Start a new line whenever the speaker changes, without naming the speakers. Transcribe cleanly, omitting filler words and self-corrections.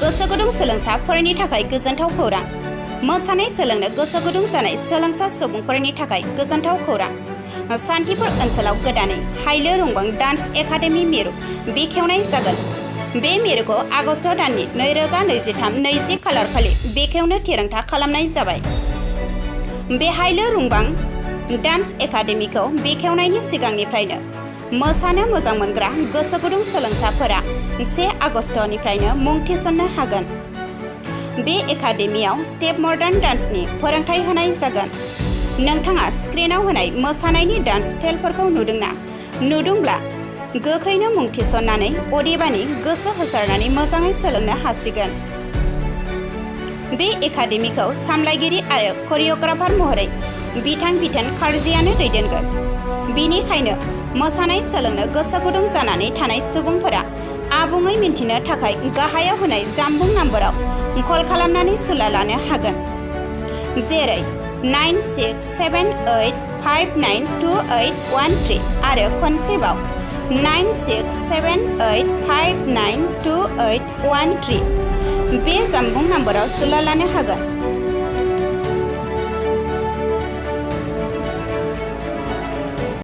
गोसो गुदुं सोलोंसाफोरनि थाखाय गोजोनथाव खौरां। मोसानाय सोलोंनो गोसो गुदुं जानाय सोलोंसा सुबुंफोरनि थाखाय गोजोनथाव खौरां। सान्तिपुर ओनसोलाव गोदानै हाइलो रुंबां डान्स एकाडेमि मिरु बेखेवनाय जागोन। बे मिरुखौ आगस्ट दाननि 2023-20 खालार खालि बेखेवनो थिरांथा खालामनाय जाबाय। बे हाइलो रुंबां डान्स एकाडेमिखौ बेखेवनायनि सिगांनिफ्रायनो मोसानो मोजां मोनग्रा गोसो गुदुं सोलोंसाफोरा 1 आगस्टनिफ्रायनो मुं थिसननो हागोन। बे एकाडेमियाव स्टेप मडार्न डान्सनि फोरोंथाय होनाय जागोन। नोंथाङा स्क्रिनाव होनाय मोसानायनि डान्स स्टाइलफोरखौ नुदोंना? नुदोंब्ला गोख्रैनो मुं थिसननानै अदेबानि गोसो होसारनानै मोजाङै सोलोंनो हासिगोन। बे एकाडेमिखौ सामलायगिरि आरो करिय'ग्राफार महरै बिथां बिथोन खारजियानो दैदेनगोन। बिनिखायनो मोसानाय सोलोंनो गोसो गुदुं जानानै थानाय सुबुंफोरा आबुङै मिन्थिनो थाखाय गाहायाव होनाय जानबुं नाम्बाराव कल खालामनानै सुला लानो हागोन। जेरै 9678592813 आरो खनसेबाव 9678592813 बे जानबुं नाम्बाराव सुला लानो हागोन।